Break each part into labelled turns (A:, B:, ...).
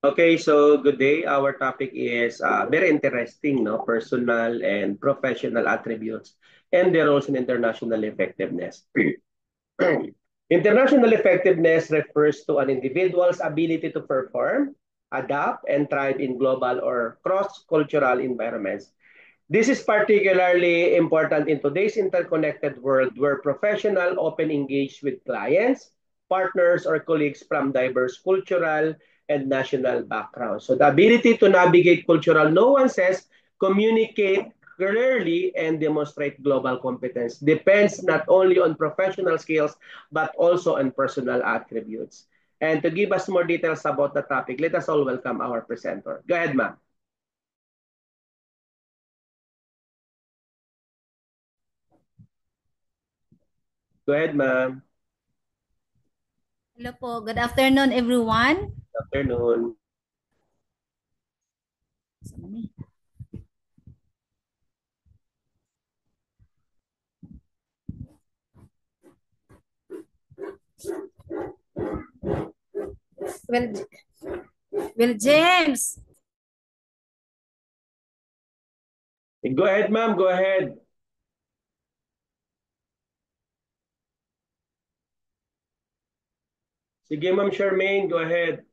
A: Okay, so good day. Our topic is very interesting, no? Personal and professional attributes and their roles in international effectiveness. International effectiveness refers to an individual's ability to perform, adapt, and thrive in global or cross-cultural environments. This is particularly important in today's interconnected world where professionals often engage with clients, partners, or colleagues from diverse cultural and national backgrounds. So the ability to navigate cultural nuances, communicate clearly, and demonstrate global competence depends not only on professional skills but also on personal attributes. And to give us more details about the topic, let us all welcome our presenter. Go ahead, ma'am. Go ahead, ma'am.
B: Hello po. Good afternoon, everyone.
A: Afternoon.
B: Well, well, James.
A: Go ahead, ma'am. Go ahead. Sige, ma'am Charmaine. Go ahead.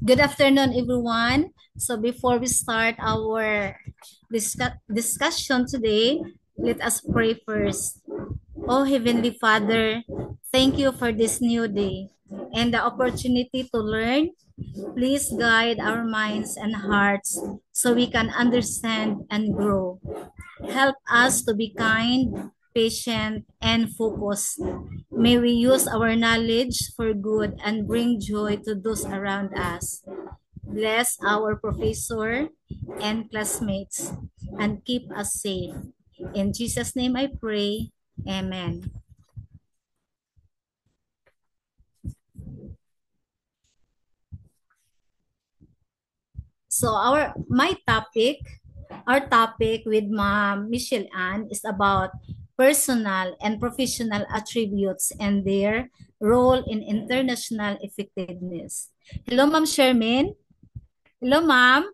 B: Good afternoon, everyone. So before we start our discussion today, let us pray first. Oh, Heavenly Father, thank you for this new day and the opportunity to learn. Please guide our minds and hearts so we can understand and grow. Help us to be kind, patient, and focused. May we use our knowledge for good and bring joy to those around us. Bless our professor and classmates and keep us safe. In Jesus' name I pray. Amen. So our topic with Ma'am Michelle Ann is about personal and professional attributes and their role in international effectiveness. Hello, Ma'am Sherman. Hello, Ma'am.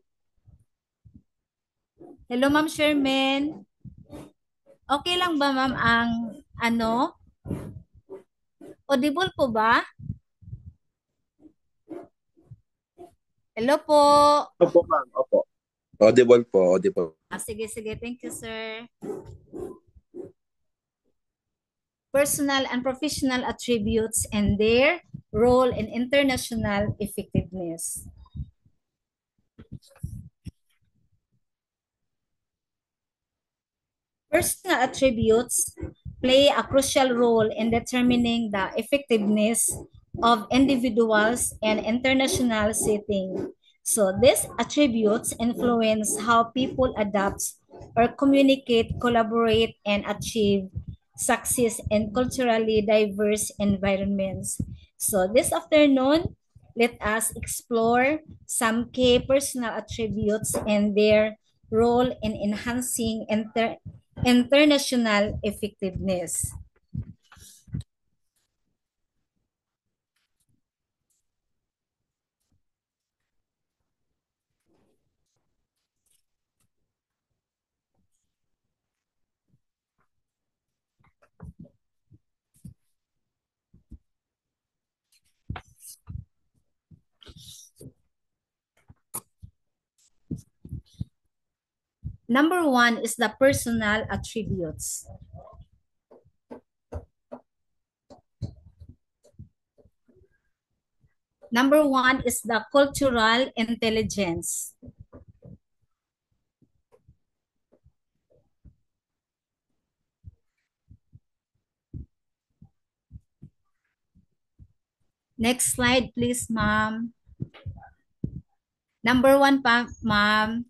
B: Hello, Ma'am Sherman. Okay lang ba, Ma'am, ang ano? Audible po ba? Hello po.
A: Opo, ma'am. Opo.
C: Audible po, audible.
B: Sige, sige. Thank you, sir. Personal and professional attributes and their role in international effectiveness. Personal attributes play a crucial role in determining the effectiveness of individuals and international setting. So these attributes influence how people adapt or communicate, collaborate, and achieve success in culturally diverse environments. So this afternoon, let us explore some key personal attributes and their role in enhancing international effectiveness. Number one is the personal attributes. Number one is the cultural intelligence. Next slide, please, ma'am. Number one, ma'am.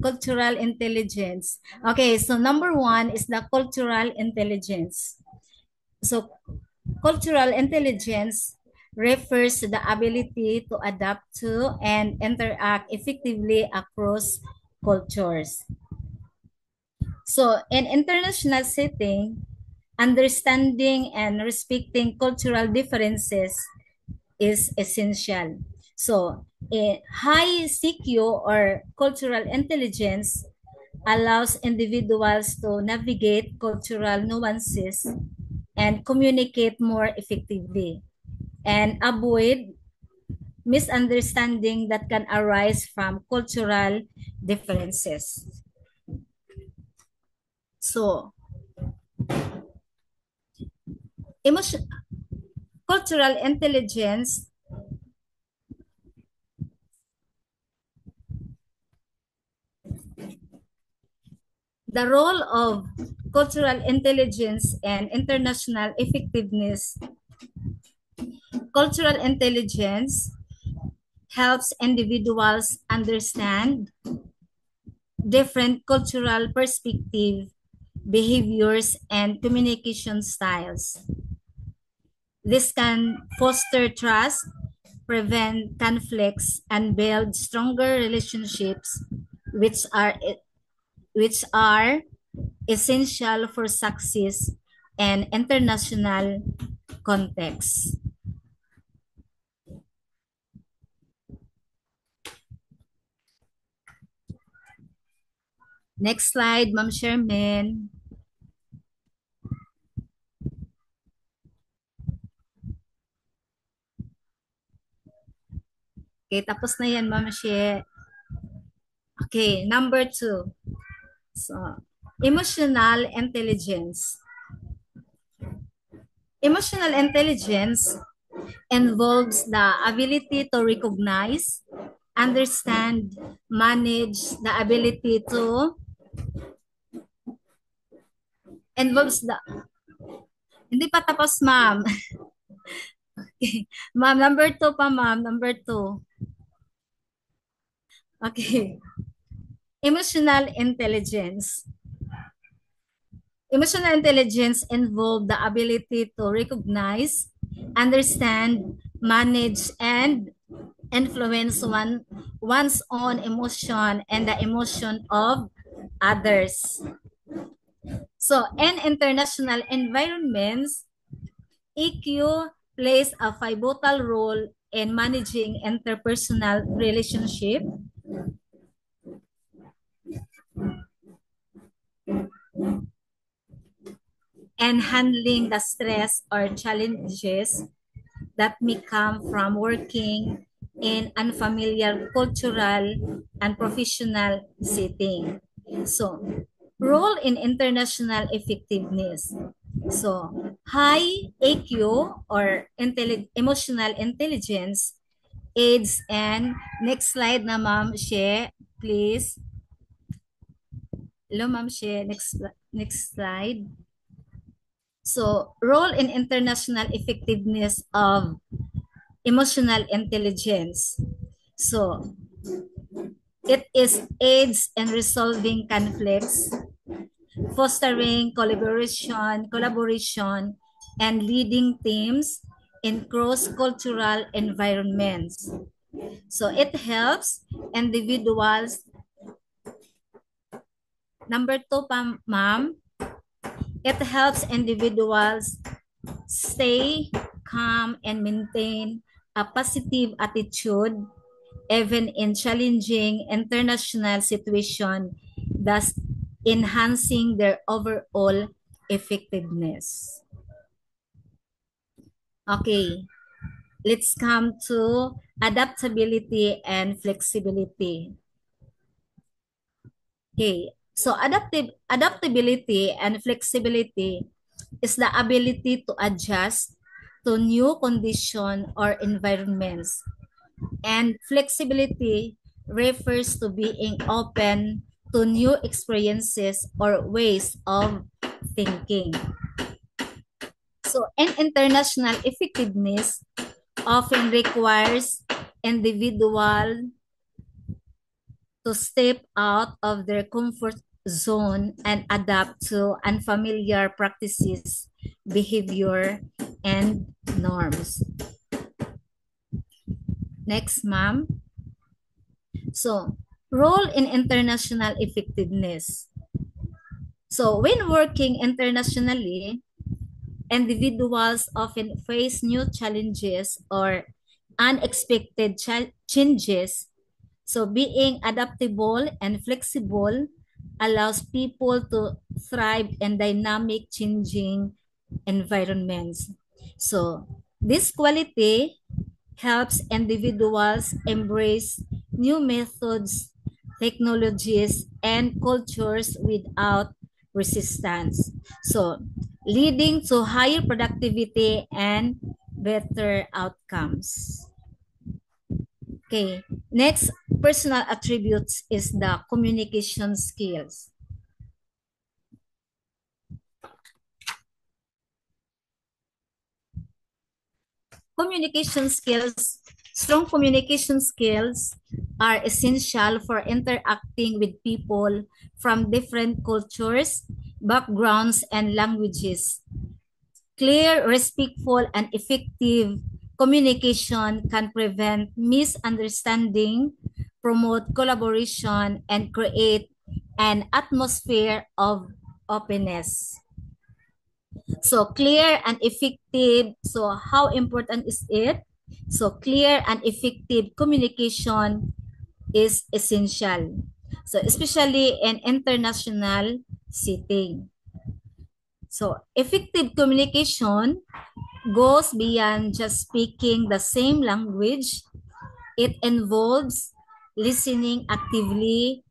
B: Cultural intelligence. Okay, so number one is the cultural intelligence. So cultural intelligence refers to the ability to adapt to and interact effectively across cultures. So in international setting, understanding and respecting cultural differences is essential. So a high CQ or cultural intelligence allows individuals to navigate cultural nuances and communicate more effectively and avoid misunderstanding that can arise from cultural differences. So, emotion, cultural intelligence the role of cultural intelligence and international effectiveness. Cultural intelligence helps individuals understand different cultural perspectives, behaviors, and communication styles. This can foster trust, prevent conflicts, and build stronger relationships, which are which are essential for success and international context. Next slide, Ma'am Sherman. Okay, tapos na yan, Ma'am She. Okay, number 2. So, emotional intelligence. Emotional intelligence involves the ability to recognize, understand, manage, the ability to involves the hindi pa tapos, ma'am. Okay. Ma'am, number 2 pa, ma'am. Number 2. Okay. Emotional intelligence. Emotional intelligence involves the ability to recognize, understand, manage, and influence one's own emotion and the emotion of others. So, in international environments, EQ plays a pivotal role in managing interpersonal relationship, and handling the stress or challenges that may come from working in unfamiliar cultural and professional setting. So, role in international effectiveness. So, high AQ or emotional intelligence aids and next slide na Ma'am She, please. Hello Ma'am She, next slide. So, role in international effectiveness of emotional intelligence. So, it is aids in resolving conflicts, fostering collaboration, and leading teams in cross-cultural environments. So, it helps individuals. Number 2 pa, ma'am. It helps individuals stay calm and maintain a positive attitude even in challenging international situation, thus enhancing their overall effectiveness. Okay, let's come to adaptability and flexibility. Okay, so adaptability and flexibility is the ability to adjust to new condition or environments. And flexibility refers to being open to new experiences or ways of thinking. So, and international effectiveness often requires individual to step out of their comfort zone and adapt to unfamiliar practices, behavior, and norms. Next, ma'am. So, role in international effectiveness. So when working internationally, individuals often face new challenges or unexpected changes. So being adaptable and flexible allows people to thrive in dynamic changing environments. So this quality helps individuals embrace new methods, technologies, and cultures without resistance. So, leading to higher productivity and better outcomes. Okay, next personal attributes is the communication skills. Communication skills, strong communication skills are essential for interacting with people from different cultures, backgrounds, and languages. Clear, respectful, and effective communication can prevent misunderstanding, promote collaboration, and create an atmosphere of openness. So clear and effective. So how important is it? So clear and effective communication is essential. So especially in international setting. So effective communication goes beyond just speaking the same language. It involves listening actively,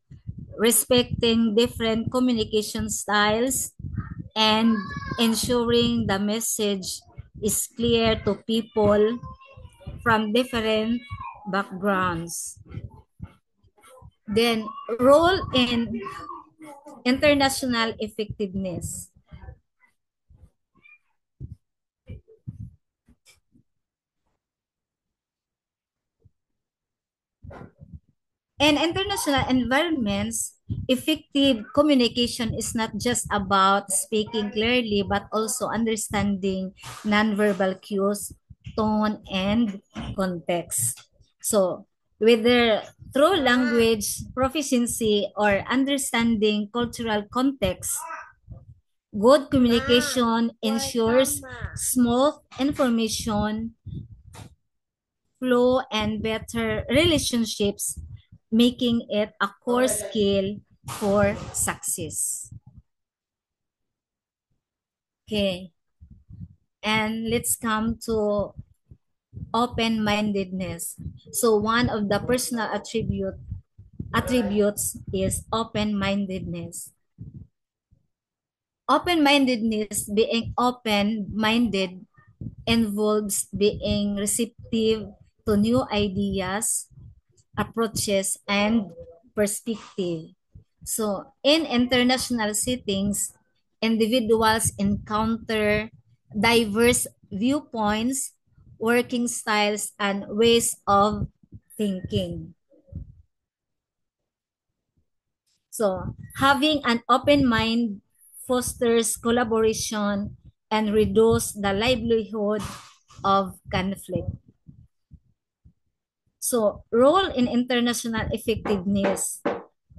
B: respecting different communication styles, and ensuring the message is clear to people from different backgrounds. Then, role in international effectiveness. In international environments, effective communication is not just about speaking clearly, but also understanding nonverbal cues, tone, and context. So, whether through language proficiency or understanding cultural context, good communication ensures smooth information flow and better relationships, making it a core skill for success. Okay. And let's come to open-mindedness. So one of the personal attributes is open-mindedness. Open-mindedness, being open-minded, involves being receptive to new ideas, approaches, and perspective. So, in international settings, individuals encounter diverse viewpoints, working styles, and ways of thinking. So, having an open mind fosters collaboration and reduce the livelihood of conflict. So, role in international effectiveness,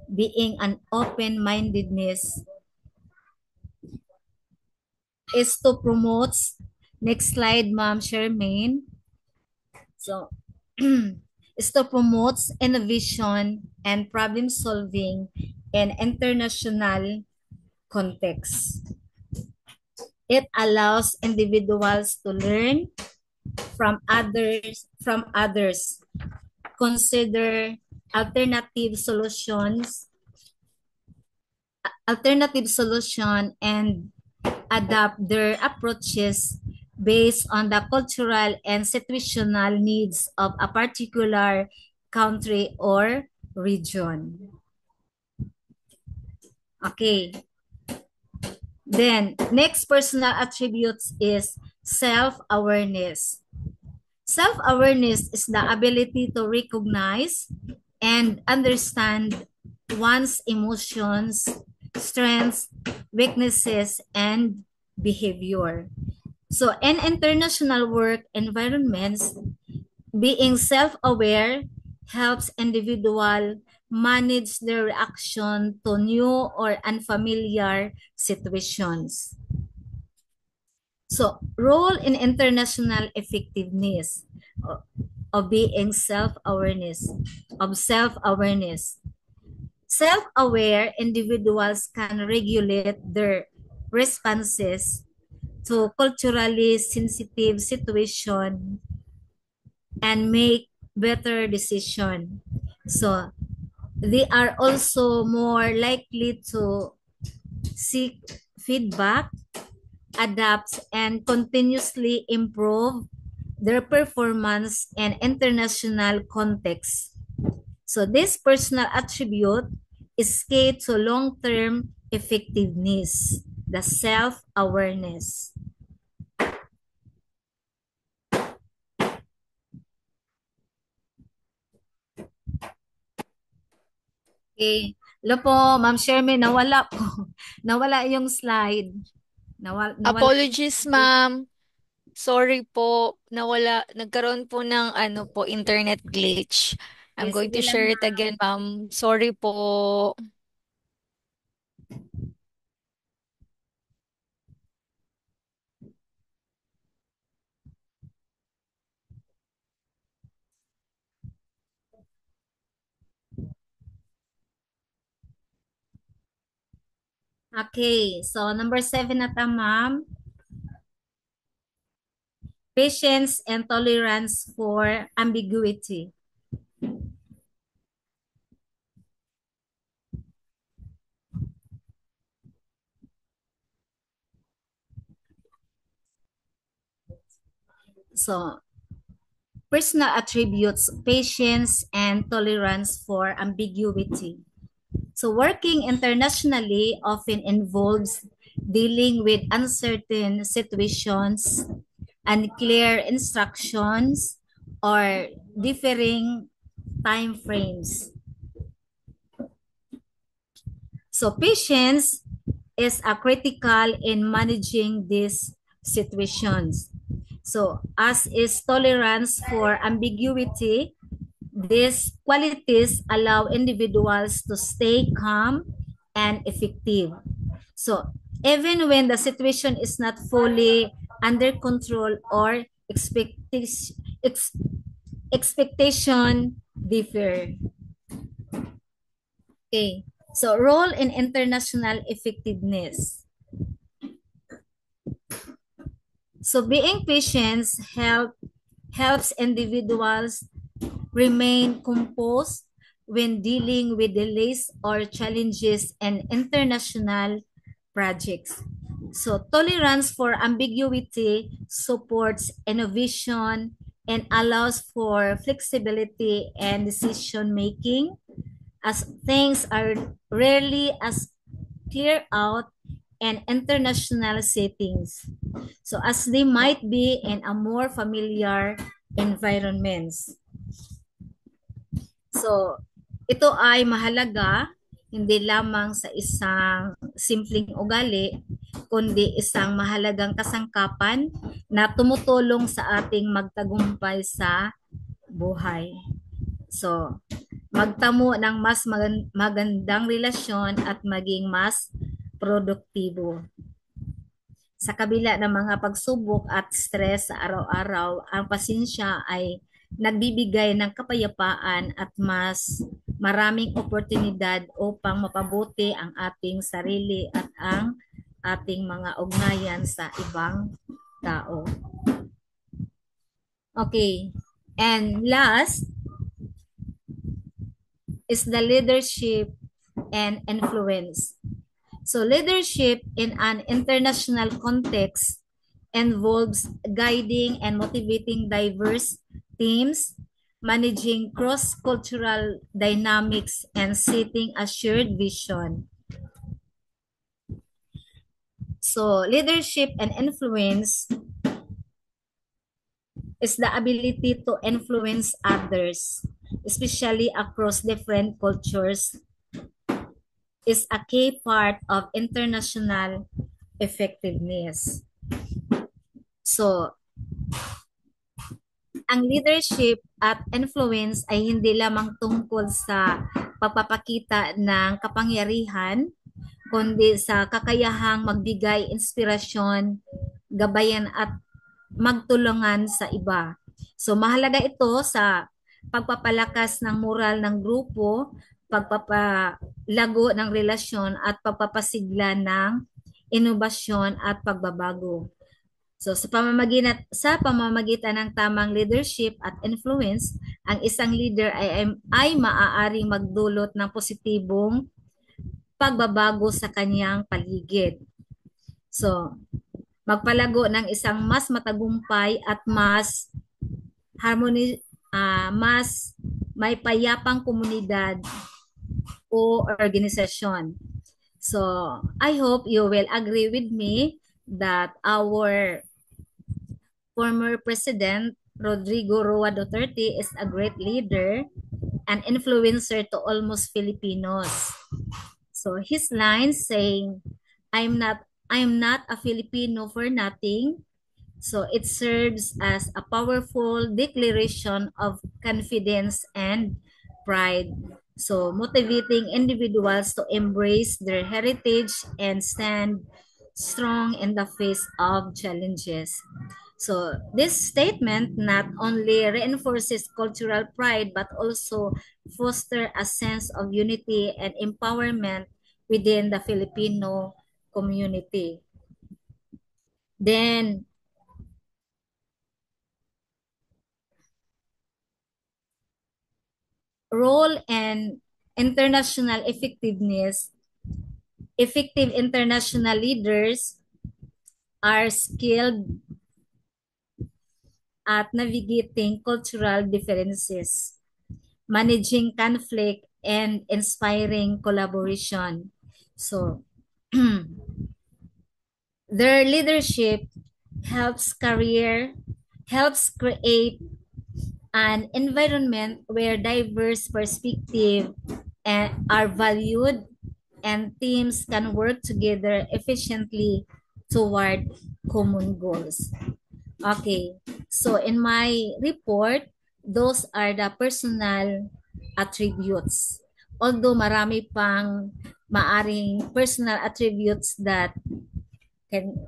B: being an open-mindedness, is to promote, next slide, Ma'am Charmaine. So, is to promote innovation and problem solving in international context. It allows individuals to learn from others, consider alternative solution, and adapt their approaches based on the cultural and situational needs of a particular country or region. Okay. Then, next personal attributes is self-awareness. Self-awareness is the ability to recognize and understand one's emotions, strengths, weaknesses, and behavior. So in international work environments, being self-aware helps individual manage their reaction to new or unfamiliar situations. So, role in international effectiveness of being self-awareness, of self-awareness. Self-aware individuals can regulate their responses to culturally sensitive situation and make better decision. So they are also more likely to seek feedback, adapt, and continuously improve their performance in international context. So this personal attribute is key to long-term effectiveness, the self-awareness. Okay. Hello po, Ma'am Sherman, nawala po. Nawala yung slide. Nawala.
D: Apologies, ma'am. Sorry po. Nagkaroon po ng ano po, internet glitch. I'm
B: Okay,
D: going
B: sige
D: to
B: lang,
D: share it
B: ma'am.
D: again, ma'am. Sorry po.
B: Okay, so number 7 na ta, ma'am. Patience and tolerance for ambiguity. So, personal attributes, patience and tolerance for ambiguity. So, working internationally often involves dealing with uncertain situations, unclear instructions, or differing time frames. So, patience is critical in managing these situations. So, as is tolerance for ambiguity, these qualities allow individuals to stay calm and effective. So, even when the situation is not fully under control or expectation differ. Okay. So, role in international effectiveness. So, being patient helps individuals remain composed when dealing with delays or challenges in international projects. So, tolerance for ambiguity supports innovation and allows for flexibility and decision making, as things are rarely as clear out in international settings. So as they might be in a more familiar environments. So ito ay mahalaga hindi lamang sa isang simpleng ugali, kundi isang mahalagang kasangkapan na tumutulong sa ating magtagumpay sa buhay. So, magtamo ng mas magandang relasyon at maging mas produktibo. Sa kabila ng mga pagsubok at stress sa araw-araw, ang pasensya ay nagbibigay ng kapayapaan at mas maraming oportunidad upang mapabuti ang ating sarili at ang ating mga ugnayan sa ibang tao. Okay. And last is the leadership and influence. So leadership in an international context involves guiding and motivating diverse teams, managing cross-cultural dynamics, and setting a shared vision. So leadership and influence is the ability to influence others, especially across different cultures, is a key part of international effectiveness. So, ang leadership at influence ay hindi lamang tungkol sa pagpapakita ng kapangyarihan, kundi sa kakayahang magbigay inspirasyon, gabayan at magtulungan sa iba. So mahalaga ito sa pagpapalakas ng moral ng grupo, pagpapalago ng relasyon at pagpapasigla ng inobasyon at pagbabago. So sa pamamagitan ng tamang leadership at influence, ang isang leader ay maaaring magdulot ng positibong pagbabago sa kanyang paligid. So, magpalago ng isang mas matagumpay at mas mas may payapang komunidad o organisasyon. So, I hope you will agree with me that our former President Rodrigo Roa Duterte is a great leader and influencer to almost Filipinos. So his line saying, I'm not a Filipino for nothing. So it serves as a powerful declaration of confidence and pride. So motivating individuals to embrace their heritage and stand strong in the face of challenges. So this statement not only reinforces cultural pride but also foster a sense of unity and empowerment within the Filipino community. Then, role and international effectiveness. Effective international leaders are skilled at navigating cultural differences, managing conflict, and inspiring collaboration. So, their leadership helps create an environment where diverse perspectives are valued and teams can work together efficiently toward common goals. Okay, so in my report, those are the personal attributes. Although marami pang maaring personal attributes that can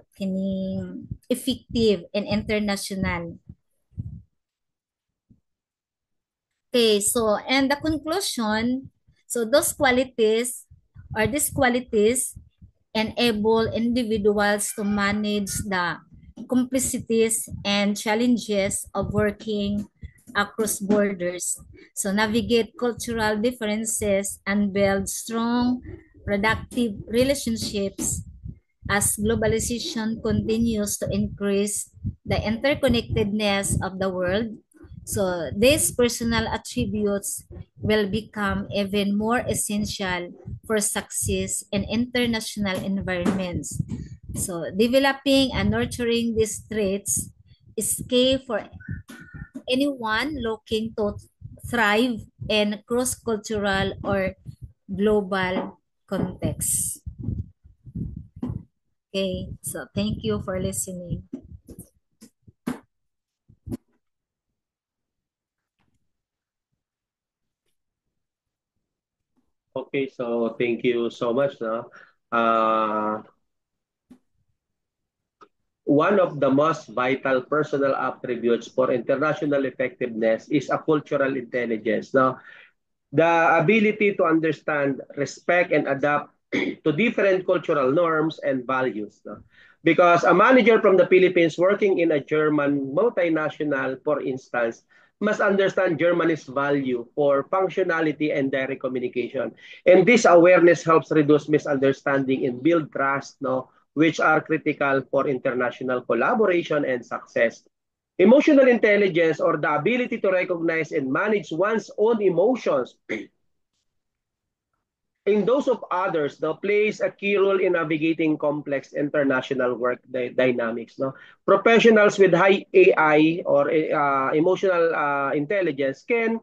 B: effective and international. Okay, so and the conclusion, so these qualities enable individuals to manage the complexities and challenges of working across borders. So navigate cultural differences and build strong, productive relationships as globalization continues to increase the interconnectedness of the world. So these personal attributes will become even more essential for success in international environments. So developing and nurturing these traits is key for anyone looking to thrive in cross-cultural or global context. Okay, so thank you for listening.
A: Okay, so thank you so much. No? One of the most vital personal attributes for international effectiveness is a cultural intelligence. No? The ability to understand, respect, and adapt to different cultural norms and values. No? Because a manager from the Philippines working in a German multinational, for instance, must understand Germany's value for functionality and direct communication. And this awareness helps reduce misunderstanding and build trust, no, which are critical for international collaboration and success. Emotional intelligence, or the ability to recognize and manage one's own emotions in those of others, no, plays a key role in navigating complex international work dynamics. No? Professionals with high AI or emotional intelligence can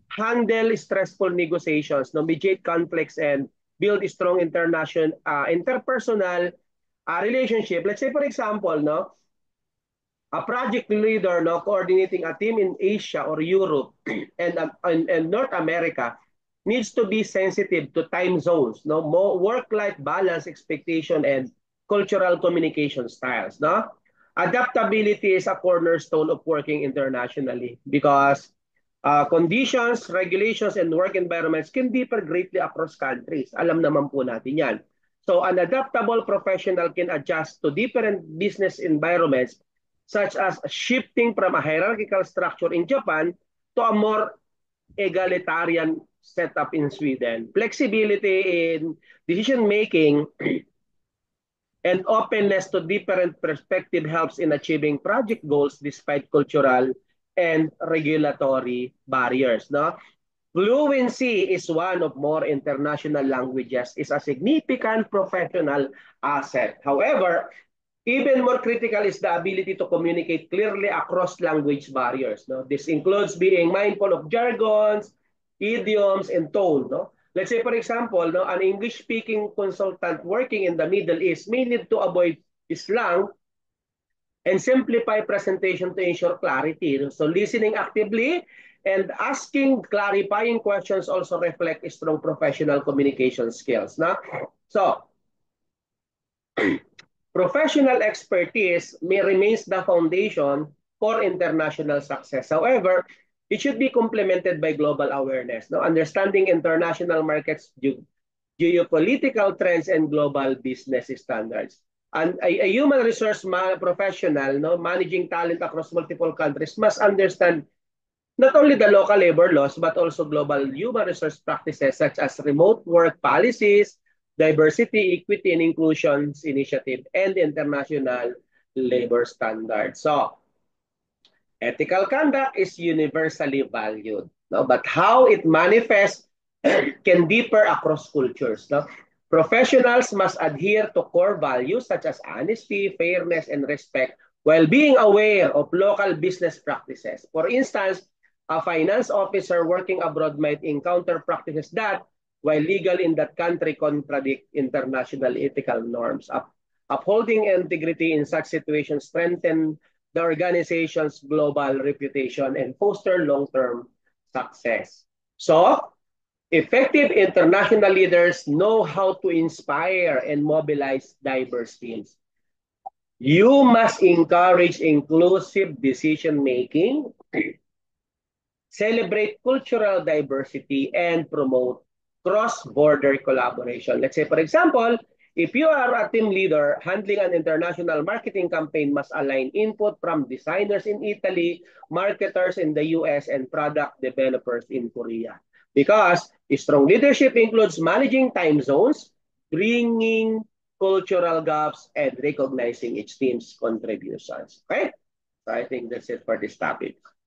A: handle stressful negotiations, no, mediate conflicts, and build a strong interpersonal relationship. Let's say, for example, no, a project leader, no, coordinating a team in Asia or Europe and North America needs to be sensitive to time zones, no? More work-life balance expectation and cultural communication styles, no? Adaptability is a cornerstone of working internationally because conditions, regulations, and work environments can differ greatly across countries. Alam naman po natin yan. So an adaptable professional can adjust to different business environments such as shifting from a hierarchical structure in Japan to a more egalitarian setup in Sweden. Flexibility in decision making and openness to different perspective helps in achieving project goals despite cultural and regulatory barriers. No? Fluency is one of more international languages, is a significant professional asset. However, even more critical is the ability to communicate clearly across language barriers. No? This includes being mindful of jargons, idioms, and tone. No? Let's say, for example, no, an English-speaking consultant working in the Middle East may need to avoid slang and simplify presentation to ensure clarity. So listening actively and asking clarifying questions also reflect strong professional communication skills. No? So, professional expertise may remains the foundation for international success. However, it should be complemented by global awareness, no? Understanding international markets, geopolitical trends, and global business standards. And a human resource professional, no, managing talent across multiple countries must understand not only the local labor laws, but also global human resource practices such as remote work policies, diversity, equity, and inclusions initiative, and international labor standards. So, ethical conduct is universally valued, no? But how it manifests can differ across cultures. No? Professionals must adhere to core values such as honesty, fairness, and respect while being aware of local business practices. For instance, a finance officer working abroad might encounter practices that, while legal in that country, contradict international ethical norms. Upholding integrity in such situations strengthen the organization's global reputation and foster long-term success. So, effective international leaders know how to inspire and mobilize diverse teams. You must encourage inclusive decision-making, celebrate cultural diversity, and promote cross-border collaboration. Let's say, for example, if you are a team leader, handling an international marketing campaign must align input from designers in Italy, marketers in the US, and product developers in Korea. Because strong leadership includes managing time zones, bringing cultural gaps, and recognizing each team's contributions. Okay? So I think that's it for this topic.